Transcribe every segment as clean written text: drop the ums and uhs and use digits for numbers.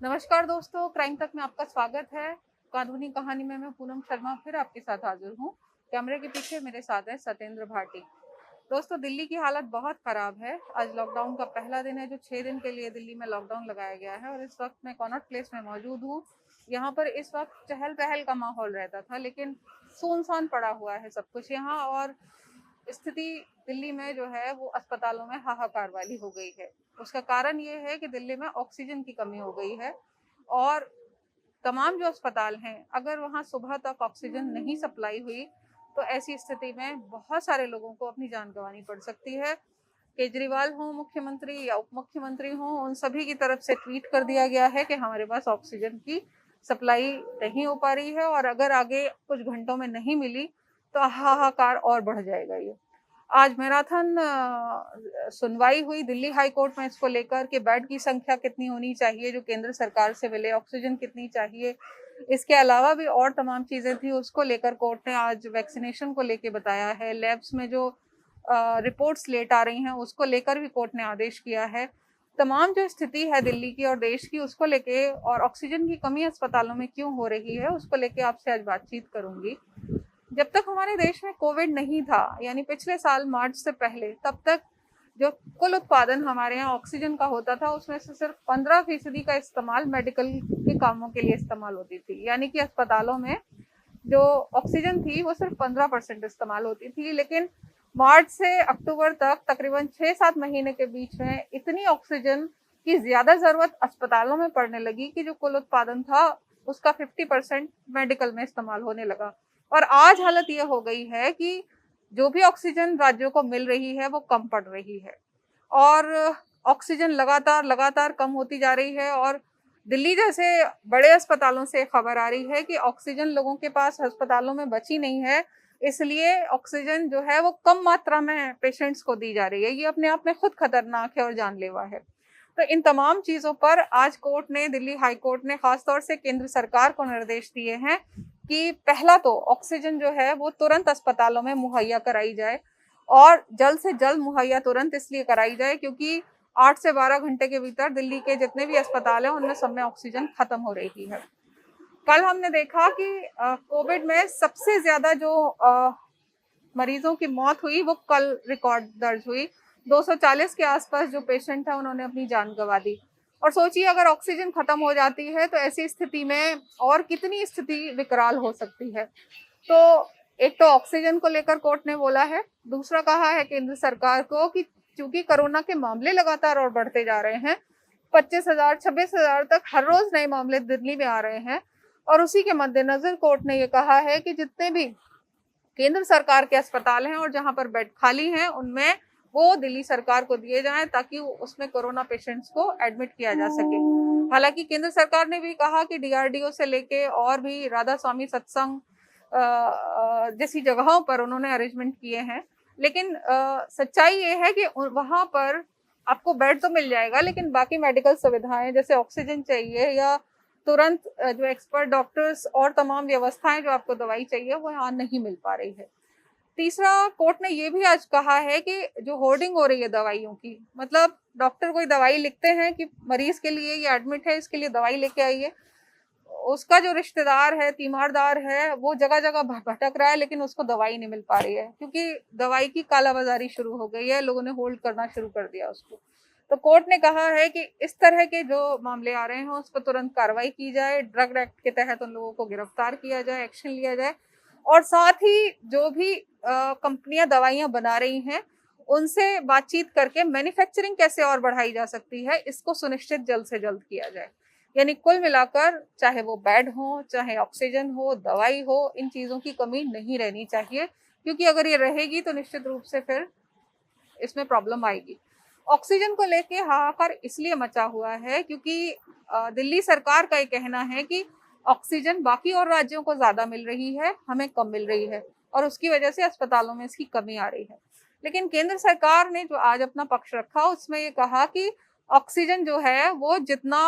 नमस्कार दोस्तों, क्राइम तक में आपका स्वागत है। कानूनी कहानी में मैं पूनम शर्मा फिर आपके साथ हाजिर हूँ। कैमरे के पीछे मेरे साथ है सत्येंद्र भाटी। दोस्तों, दिल्ली की हालत बहुत खराब है। आज लॉकडाउन का पहला दिन है, जो 6 दिन के लिए दिल्ली में लॉकडाउन लगाया गया है। और इस वक्त मैं कॉनॉट प्लेस में मौजूद हूँ। यहाँ पर इस वक्त चहल पहल का माहौल रहता था, लेकिन सुनसान पड़ा हुआ है सब कुछ यहाँ। और स्थिति दिल्ली में जो है वो अस्पतालों में हाहाकार वाली हो गई है। उसका कारण ये है कि दिल्ली में ऑक्सीजन की कमी हो गई है। और तमाम जो अस्पताल हैं, अगर वहाँ सुबह तक ऑक्सीजन नहीं सप्लाई हुई तो ऐसी स्थिति में बहुत सारे लोगों को अपनी जान गंवानी पड़ सकती है। केजरीवाल हो, मुख्यमंत्री या उप मुख्यमंत्री हो, उन सभी की तरफ से ट्वीट कर दिया गया है कि हमारे पास ऑक्सीजन की सप्लाई नहीं हो पा रही है और अगर आगे कुछ घंटों में नहीं मिली तो हाहाकार और बढ़ जाएगा। ये आज मैराथन सुनवाई हुई दिल्ली हाई कोर्ट में इसको लेकर कि बेड की संख्या कितनी होनी चाहिए जो केंद्र सरकार से मिले, ऑक्सीजन कितनी चाहिए। इसके अलावा भी और तमाम चीजें थी, उसको लेकर कोर्ट ने आज वैक्सीनेशन को लेकर बताया है। लैब्स में जो रिपोर्ट्स लेट आ रही हैं उसको लेकर भी कोर्ट ने आदेश किया है। तमाम जो स्थिति है दिल्ली की और देश की उसको लेके, और ऑक्सीजन की कमी अस्पतालों में क्यों हो रही है उसको लेके आपसे आज बातचीत करूंगी। जब तक हमारे देश में कोविड नहीं था, यानी पिछले साल मार्च से पहले, तब तक जो कुल उत्पादन हमारे यहाँ ऑक्सीजन का होता था उसमें से सिर्फ 15% का इस्तेमाल मेडिकल के कामों के लिए इस्तेमाल होती थी। यानी कि अस्पतालों में जो ऑक्सीजन थी वो सिर्फ 15% इस्तेमाल होती थी। लेकिन मार्च से अक्टूबर तक तकरीबन 6-7 महीने के बीच में इतनी ऑक्सीजन की ज्यादा जरूरत अस्पतालों में पड़ने लगी कि जो कुल उत्पादन था उसका 50% मेडिकल में इस्तेमाल होने लगा। और आज हालत यह हो गई है कि जो भी ऑक्सीजन राज्यों को मिल रही है वो कम पड़ रही है और ऑक्सीजन लगातार लगातार कम होती जा रही है। और दिल्ली जैसे बड़े अस्पतालों से खबर आ रही है कि ऑक्सीजन लोगों के पास अस्पतालों में बची नहीं है, इसलिए ऑक्सीजन जो है वो कम मात्रा में पेशेंट्स को दी जा रही है। ये अपने आप में खुद खतरनाक है और जानलेवा है। तो इन तमाम चीजों पर आज कोर्ट ने, दिल्ली हाई कोर्ट ने खासतौर से केंद्र सरकार को निर्देश दिए हैं कि पहला तो ऑक्सीजन जो है वो तुरंत अस्पतालों में मुहैया कराई जाए और जल्द से जल्द मुहैया तुरंत इसलिए कराई जाए क्योंकि 8 से 12 घंटे के भीतर दिल्ली के जितने भी अस्पताल हैं उनमें सब में ऑक्सीजन खत्म हो रही है। कल हमने देखा कि कोविड में सबसे ज्यादा जो मरीजों की मौत हुई वो कल रिकॉर्ड दर्ज हुई। 240 के आसपास जो पेशेंट है उन्होंने अपनी जान गंवा दी। और सोचिए अगर ऑक्सीजन खत्म हो जाती है तो ऐसी स्थिति में और कितनी स्थिति विकराल हो सकती है। तो एक तो ऑक्सीजन को लेकर कोर्ट ने बोला है, दूसरा कहा है केंद्र सरकार को कि चूंकि कोरोना के मामले लगातार और बढ़ते जा रहे हैं, 25,000 26,000 तक हर रोज नए मामले दिल्ली में आ रहे हैं, और उसी के मद्देनजर कोर्ट ने ये कहा है कि जितने भी केंद्र सरकार के अस्पताल हैं और जहां पर बेड खाली हैं उनमें वो दिल्ली सरकार को दिए जाएं ताकि उसमें कोरोना पेशेंट्स को एडमिट किया जा सके। हालांकि केंद्र सरकार ने भी कहा कि डीआरडीओ से लेके और भी राधा स्वामी सत्संग जैसी जगहों पर उन्होंने अरेंजमेंट किए हैं। लेकिन सच्चाई ये है कि वहां पर आपको बेड तो मिल जाएगा, लेकिन बाकी मेडिकल सुविधाएं जैसे ऑक्सीजन चाहिए या तुरंत जो एक्सपर्ट डॉक्टर्स और तमाम व्यवस्थाएं जो आपको दवाई चाहिए वो यहाँ नहीं मिल पा रही है। तीसरा, कोर्ट ने ये भी आज कहा है कि जो होर्डिंग हो रही है दवाइयों की, मतलब डॉक्टर कोई दवाई लिखते हैं कि मरीज के लिए ये एडमिट है इसके लिए दवाई लेके आइए, उसका जो रिश्तेदार है, तीमारदार है, वो जगह जगह भटक रहा है लेकिन उसको दवाई नहीं मिल पा रही है क्योंकि दवाई की कालाबाजारी शुरू हो गई है, लोगों ने होल्ड करना शुरू कर दिया उसको। तो कोर्ट ने कहा है कि इस तरह के जो मामले आ रहे हैं उस पर तुरंत कार्रवाई की जाए, ड्रग एक्ट के तहत उन लोगों को गिरफ्तार किया जाए, एक्शन लिया जाए, और साथ ही जो भी कंपनियां दवाइयां बना रही हैं उनसे बातचीत करके मैन्युफैक्चरिंग कैसे और बढ़ाई जा सकती है इसको सुनिश्चित जल्द से जल्द किया जाए। यानी कुल मिलाकर चाहे वो बेड हो, चाहे ऑक्सीजन हो, दवाई हो, इन चीजों की कमी नहीं रहनी चाहिए, क्योंकि अगर ये रहेगी तो निश्चित रूप से फिर इसमें प्रॉब्लम आएगी। ऑक्सीजन को लेके हाहाकार इसलिए मचा हुआ है क्योंकि दिल्ली सरकार का ये कहना है कि ऑक्सीजन बाकी और राज्यों को ज्यादा मिल रही है, हमें कम मिल रही है, और उसकी वजह से अस्पतालों में इसकी कमी आ रही है। लेकिन केंद्र सरकार ने जो आज अपना पक्ष रखा उसमें ये कहा कि ऑक्सीजन जो है वो जितना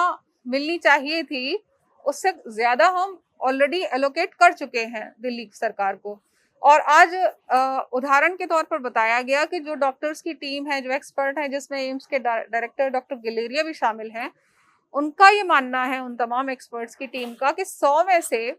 मिलनी चाहिए थी उससे ज्यादा हम ऑलरेडी एलोकेट कर चुके हैं दिल्ली सरकार को। और आज उदाहरण के तौर पर बताया गया कि जो डॉक्टर्स की टीम है, जो एक्सपर्ट है, जिसमें एम्स के डायरेक्टर डॉक्टर गिलेरिया भी शामिल हैं, उनका ये मानना है, उन तमाम एक्सपर्ट्स की टीम का, कि 100 में से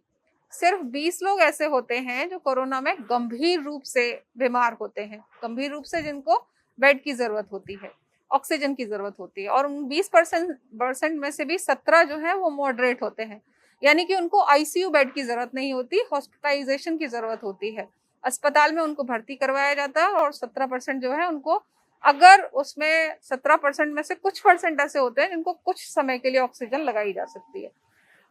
सिर्फ 20 लोग ऐसे होते हैं जो कोरोना में गंभीर रूप से बीमार होते हैं, गंभीर रूप से, जिनको बेड की जरूरत होती है, ऑक्सीजन की जरूरत होती है। और उन 20% में से भी 17 जो है वो मॉडरेट होते हैं, यानी कि उनको आईसीयू बेड की जरूरत नहीं होती, हॉस्पिटलाइजेशन की जरूरत होती है, अस्पताल में उनको भर्ती करवाया जाता है। और 17% जो है उनको, अगर उसमें 17% में से कुछ परसेंट ऐसे होते हैं जिनको कुछ समय के लिए ऑक्सीजन लगाई जा सकती है।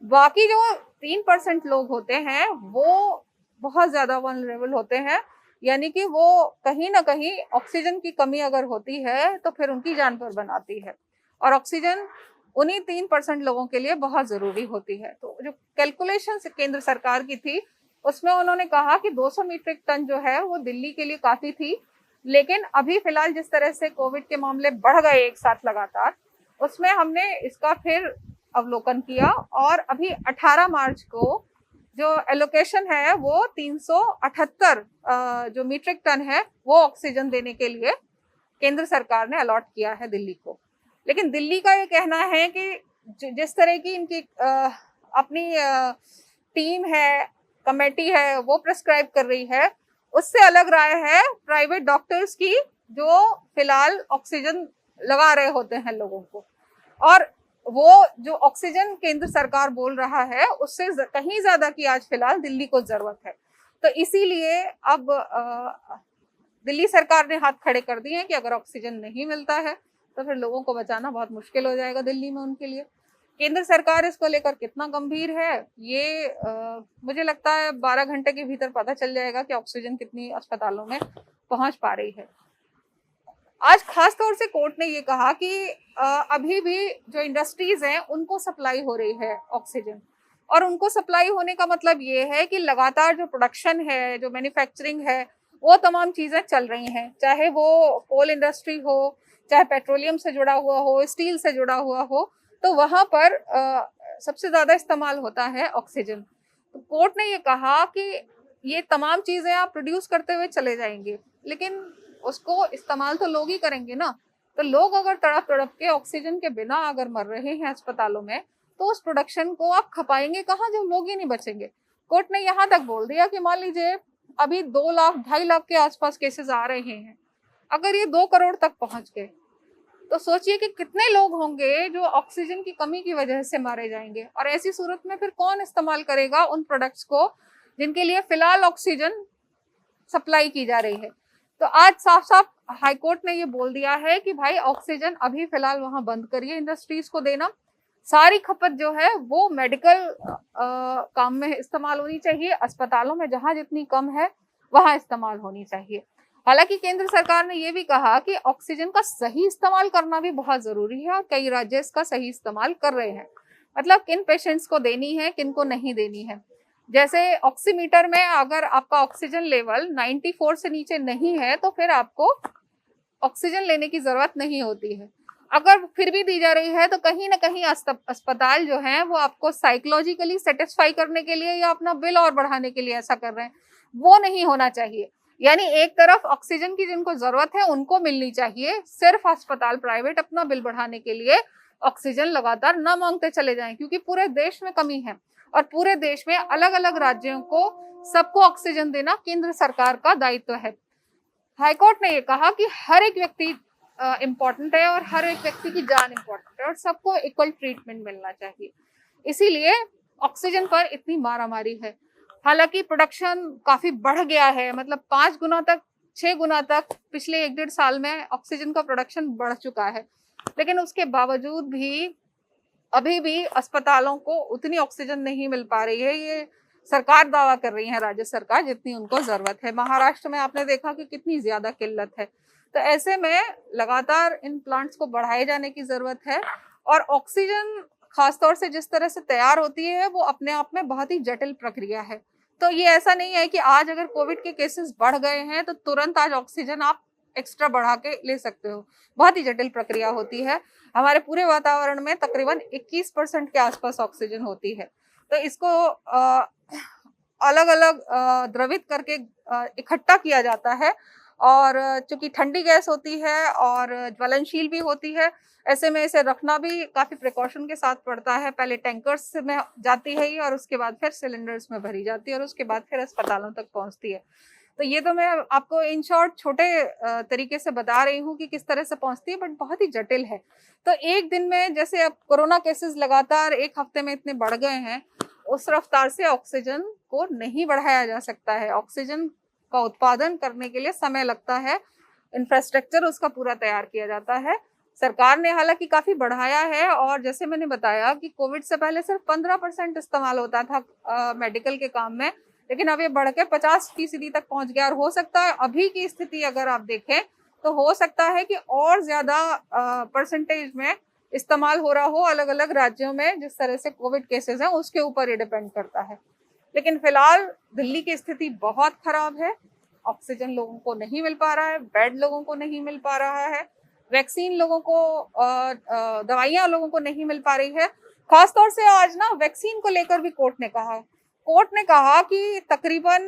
बाकी जो 3% लोग होते हैं वो बहुत ज्यादा वल्नरेबल होते हैं, यानी कि वो कहीं ना कहीं ऑक्सीजन की कमी अगर होती है तो फिर उनकी जान पर बनाती है। और ऑक्सीजन उन्हीं 3% लोगों के लिए बहुत जरूरी होती है। तो जो कैलकुलेशन केंद्र सरकार की थी, उसमें उन्होंने कहा कि 200 मीट्रिक टन जो है वो दिल्ली के लिए काफी थी, लेकिन अभी फिलहाल जिस तरह से कोविड के मामले बढ़ गए एक साथ लगातार, उसमें हमने इसका फिर अवलोकन किया और अभी 18 मार्च को जो एलोकेशन है वो 378 जो मीट्रिक टन है वो ऑक्सीजन देने के लिए केंद्र सरकार ने अलॉट किया है दिल्ली को। लेकिन दिल्ली का ये कहना है कि जिस तरह की इनकी अपनी टीम है, कमेटी है, वो प्रिस्क्राइब कर रही है, उससे अलग राय है प्राइवेट डॉक्टर्स की, जो फिलहाल ऑक्सीजन लगा रहे होते हैं लोगों को। और वो जो ऑक्सीजन केंद्र सरकार बोल रहा है उससे कहीं ज्यादा की आज फिलहाल दिल्ली को जरूरत है। तो इसीलिए अब दिल्ली सरकार ने हाथ खड़े कर दिए हैं कि अगर ऑक्सीजन नहीं मिलता है तो फिर लोगों को बचाना बहुत मुश्किल हो जाएगा दिल्ली में उनके लिए। केंद्र सरकार इसको लेकर कितना गंभीर है, ये मुझे लगता है 12 घंटे के भीतर पता चल जाएगा कि ऑक्सीजन कितनी अस्पतालों में पहुंच पा रही है। आज खास तौर से कोर्ट ने ये कहा कि अभी भी जो इंडस्ट्रीज हैं उनको सप्लाई हो रही है ऑक्सीजन, और उनको सप्लाई होने का मतलब ये है कि लगातार जो प्रोडक्शन है, जो मैन्युफैक्चरिंग है, वो तमाम चीजें चल रही हैं, चाहे वो कोल इंडस्ट्री हो, चाहे पेट्रोलियम से जुड़ा हुआ हो, स्टील से जुड़ा हुआ हो, तो वहां पर सबसे ज्यादा इस्तेमाल होता है ऑक्सीजन। तो कोर्ट ने ये कहा कि ये तमाम चीजें आप प्रोड्यूस करते हुए चले जाएंगे, लेकिन उसको इस्तेमाल तो लोग ही करेंगे ना। तो लोग अगर तड़प तड़प के ऑक्सीजन के बिना अगर मर रहे हैं अस्पतालों में, तो उस प्रोडक्शन को आप खपाएंगे कहाँ जब लोग ही नहीं बचेंगे। कोर्ट ने यहाँ तक बोल दिया कि मान लीजिए अभी 2 लाख 2.5 लाख के आसपास केसेस आ रहे हैं, अगर ये 2 करोड़ तक पहुंच गए तो सोचिए कि कितने लोग होंगे जो ऑक्सीजन की कमी की वजह से मारे जाएंगे। और ऐसी सूरत में फिर कौन इस्तेमाल करेगा उन प्रोडक्ट्स को जिनके लिए फिलहाल ऑक्सीजन सप्लाई की जा रही है। तो आज साफ साफ हाईकोर्ट ने ये बोल दिया है कि भाई ऑक्सीजन अभी फिलहाल वहां बंद करिए इंडस्ट्रीज को देना, सारी खपत जो है वो मेडिकल काम में इस्तेमाल होनी चाहिए, अस्पतालों में जहां जितनी कम है वहां इस्तेमाल होनी चाहिए। हालांकि केंद्र सरकार ने ये भी कहा कि ऑक्सीजन का सही इस्तेमाल करना भी बहुत जरूरी है, और कई राज्य इसका सही इस्तेमाल कर रहे हैं, मतलब किन पेशेंट्स को देनी है, किन को नहीं देनी है। जैसे ऑक्सीमीटर में अगर आपका ऑक्सीजन लेवल 94 से नीचे नहीं है तो फिर आपको ऑक्सीजन लेने की जरूरत नहीं होती है। अगर फिर भी दी जा रही है तो कहीं ना कहीं अस्पताल जो है वो आपको साइकोलॉजिकली सेटिस्फाई करने के लिए या अपना बिल और बढ़ाने के लिए ऐसा कर रहे हैं, वो नहीं होना चाहिए। यानी एक तरफ ऑक्सीजन की जिनको जरूरत है उनको मिलनी चाहिए, सिर्फ अस्पताल प्राइवेट अपना बिल बढ़ाने के लिए ऑक्सीजन लगातार न मांगते चले जाएं, क्योंकि पूरे देश में कमी है और पूरे देश में अलग अलग राज्यों को सबको ऑक्सीजन देना केंद्र सरकार का दायित्व है। हाईकोर्ट ने ये कहा कि हर एक व्यक्ति इम्पोर्टेंट है और हर एक व्यक्ति की जान इम्पोर्टेंट है और सबको इक्वल ट्रीटमेंट मिलना चाहिए, इसीलिए ऑक्सीजन पर इतनी मारामारी है। हालांकि प्रोडक्शन काफी बढ़ गया है, मतलब 5 गुना तक 6 गुना तक पिछले 1-1.5 साल में ऑक्सीजन का प्रोडक्शन बढ़ चुका है, लेकिन उसके बावजूद भी अभी भी अस्पतालों को उतनी ऑक्सीजन नहीं मिल पा रही है। ये सरकार दावा कर रही है, राज्य सरकार, जितनी उनको जरूरत है। महाराष्ट्र में आपने देखा कि कितनी ज्यादा किल्लत है। तो ऐसे में लगातार इन प्लांट्स को बढ़ाए जाने की जरूरत है। और ऑक्सीजन खासतौर से जिस तरह से तैयार होती है वो अपने आप में बहुत ही जटिल प्रक्रिया है। तो ये ऐसा नहीं है कि आज अगर कोविड के केसेस बढ़ गए हैं तो तुरंत आज ऑक्सीजन आप एक्स्ट्रा बढ़ा के ले सकते हो, बहुत ही जटिल प्रक्रिया होती है। हमारे पूरे वातावरण में तकरीबन 21% के आसपास ऑक्सीजन होती है, तो इसको अलग अलग द्रवित करके इकट्ठा किया जाता है और चूंकि ठंडी गैस होती है और ज्वलनशील भी होती है, ऐसे में इसे रखना भी काफ़ी प्रिकॉशन के साथ पड़ता है। पहले टैंकर्स में जाती है ये और उसके बाद फिर सिलेंडर्स में भरी जाती है और उसके बाद फिर अस्पतालों तक पहुंचती है। तो ये तो मैं आपको इन शॉर्ट छोटे तरीके से बता रही हूँ कि किस तरह से पहुंचती है, बट बहुत ही जटिल है। तो एक दिन में जैसे अब कोरोना केसेस लगातार एक हफ्ते में इतने बढ़ गए हैं, उस रफ्तार से ऑक्सीजन को नहीं बढ़ाया जा सकता है। ऑक्सीजन का उत्पादन करने के लिए समय लगता है, इंफ्रास्ट्रक्चर उसका पूरा तैयार किया जाता है। सरकार ने हालांकि काफी बढ़ाया है और जैसे मैंने बताया कि कोविड से पहले सिर्फ 15% इस्तेमाल होता था मेडिकल के काम में, लेकिन अब ये बढ़ के 50% तक पहुंच गया। और हो सकता है अभी की स्थिति अगर आप देखें तो हो सकता है कि और ज्यादा परसेंटेज में इस्तेमाल हो रहा हो अलग अलग राज्यों में। जिस तरह से कोविड केसेस हैं उसके ऊपर ये डिपेंड करता है। लेकिन फिलहाल दिल्ली की स्थिति बहुत खराब है। ऑक्सीजन लोगों को नहीं मिल पा रहा है, बेड लोगों को नहीं मिल पा रहा है, वैक्सीन लोगों को, दवाइयां लोगों को नहीं मिल पा रही है। खासतौर से आज ना वैक्सीन को लेकर भी कोर्ट ने कहा कि तकरीबन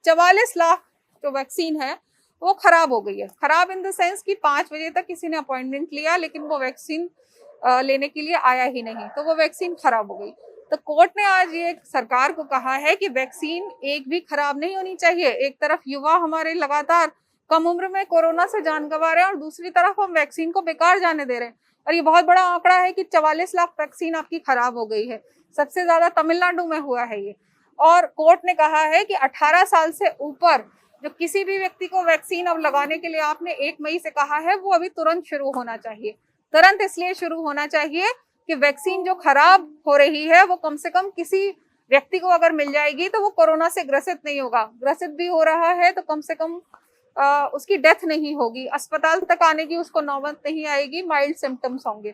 44 लाख जो वैक्सीन है वो खराब हो गई है। खराब इन द सेंस कि 5 बजे तक किसी ने अपॉइंटमेंट लिया लेकिन वो वैक्सीन लेने के लिए आया ही नहीं, तो वो वैक्सीन खराब हो गई। तो कोर्ट ने आज ये सरकार को कहा है कि वैक्सीन एक भी खराब नहीं होनी चाहिए। एक तरफ युवा हमारे लगातार कम उम्र में कोरोना से जान गंवा रहे हैं और दूसरी तरफ हम वैक्सीन को बेकार जाने दे रहे हैं। और ये बहुत बड़ा आंकड़ा है कि 44 लाख वैक्सीन आपकी खराब हो गई है। सबसे ज्यादा तमिलनाडु में हुआ है ये। और कोर्ट ने कहा है कि 18 साल से ऊपर जो किसी भी व्यक्ति को वैक्सीन अब लगाने के लिए आपने 1 मई से कहा है, वो अभी तुरंत शुरू होना चाहिए। तुरंत इसलिए शुरू होना चाहिए कि वैक्सीन जो खराब हो रही है वो कम से कम किसी व्यक्ति को अगर मिल जाएगी तो वो कोरोना से ग्रसित नहीं होगा। ग्रसित भी हो रहा है तो कम से कम उसकी डेथ नहीं होगी, अस्पताल तक आने की उसको नौबत नहीं आएगी, माइल्ड सिम्टम्स होंगे।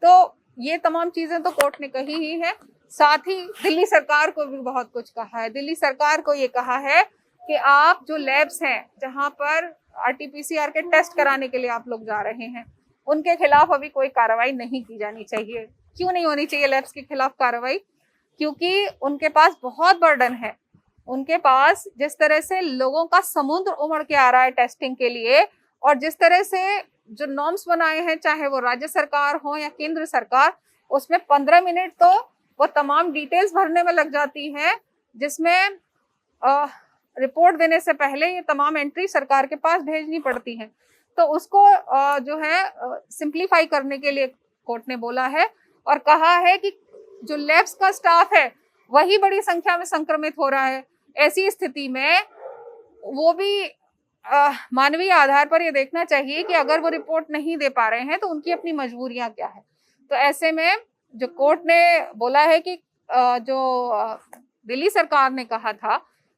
तो ये तमाम चीजें तो कोर्ट ने कही ही है। साथ ही दिल्ली सरकार को भी बहुत कुछ कहा है। दिल्ली सरकार को ये कहा है कि आप जो लैब्स हैं जहां पर RT-PCR के टेस्ट कराने के लिए आप लोग जा रहे हैं, उनके खिलाफ अभी कोई कार्रवाई नहीं की जानी चाहिए। क्यों नहीं होनी चाहिए लैब्स के खिलाफ कार्रवाई? क्योंकि उनके पास बहुत बर्डन है। उनके पास जिस तरह से लोगों का समुद्र उमड़ के आ रहा है टेस्टिंग के लिए, और जिस तरह से जो नॉर्म्स बनाए हैं चाहे वो राज्य सरकार हो या केंद्र सरकार, उसमें 15 मिनट तो वो तमाम डिटेल्स भरने में लग जाती है, जिसमें रिपोर्ट देने से पहले ये तमाम एंट्री सरकार के पास भेजनी पड़ती है। तो उसको जो है सिंप्लीफाई करने के लिए कोर्ट ने बोला है और कहा है कि जो लैब्स का स्टाफ है वही बड़ी संख्या में संक्रमित हो रहा है। ऐसी स्थिति में वो भी मानवीय आधार पर ये देखना चाहिए कि अगर वो रिपोर्ट नहीं दे पा रहे हैं तो उनकी अपनी मजबूरियां क्या है। तो ऐसे में जो कोर्ट ने बोला है कि दिल्ली सरकार ने कहा था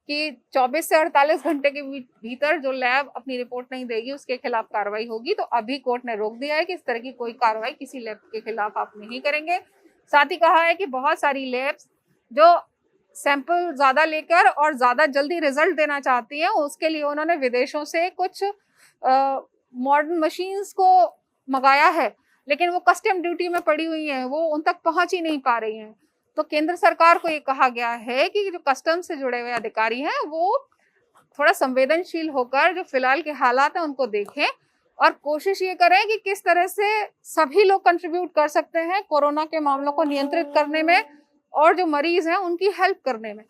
कि 24 से 48 घंटे के भीतर जो लैब अपनी रिपोर्ट नहीं देगी उसके खिलाफ कार्रवाई होगी। तो अभी कोर्ट ने रोक दिया है कि इस तरह की कोई कार्रवाई किसी लैब के खिलाफ आप नहीं करेंगे। साथ ही कहा है कि बहुत सारी लैब्स जो सैंपल ज्यादा लेकर और ज्यादा जल्दी रिजल्ट देना चाहती हैं, उसके लिए उन्होंने विदेशों से कुछ मॉडर्न मशीन्स को मंगाया है, लेकिन वो कस्टम ड्यूटी में पड़ी हुई हैं, वो उन तक पहुंच ही नहीं पा रही हैं। तो केंद्र सरकार को ये कहा गया है कि जो कस्टम से जुड़े हुए अधिकारी हैं वो थोड़ा संवेदनशील होकर जो फिलहाल के हालात हैं उनको देखें और कोशिश ये करें कि किस तरह से सभी लोग कंट्रीब्यूट कर सकते हैं कोरोना के मामलों को नियंत्रित करने में और जो मरीज हैं उनकी हेल्प करने में।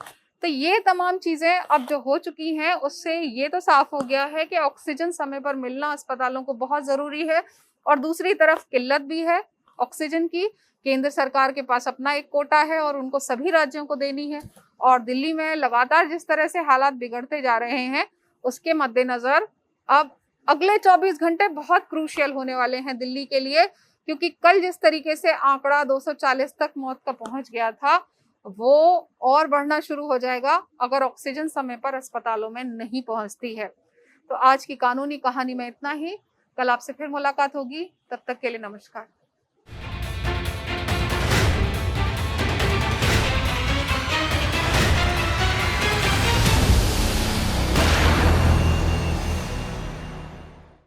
तो ये तमाम चीजें अब जो हो चुकी हैं उससे ये तो साफ हो गया है कि ऑक्सीजन समय पर मिलना अस्पतालों को बहुत जरूरी है। और दूसरी तरफ किल्लत भी है ऑक्सीजन की। केंद्र सरकार के पास अपना एक कोटा है और उनको सभी राज्यों को देनी है। और दिल्ली में लगातार जिस तरह से हालात बिगड़ते जा रहे हैं उसके मद्देनजर अब अगले 24 घंटे बहुत क्रूशियल होने वाले हैं दिल्ली के लिए, क्योंकि कल जिस तरीके से आंकड़ा 240 तक मौत का पहुंच गया था वो और बढ़ना शुरू हो जाएगा अगर ऑक्सीजन समय पर अस्पतालों में नहीं पहुंचती है। तो आज की कानूनी कहानी में इतना ही। कल आपसे फिर मुलाकात होगी, तब तक के लिए नमस्कार।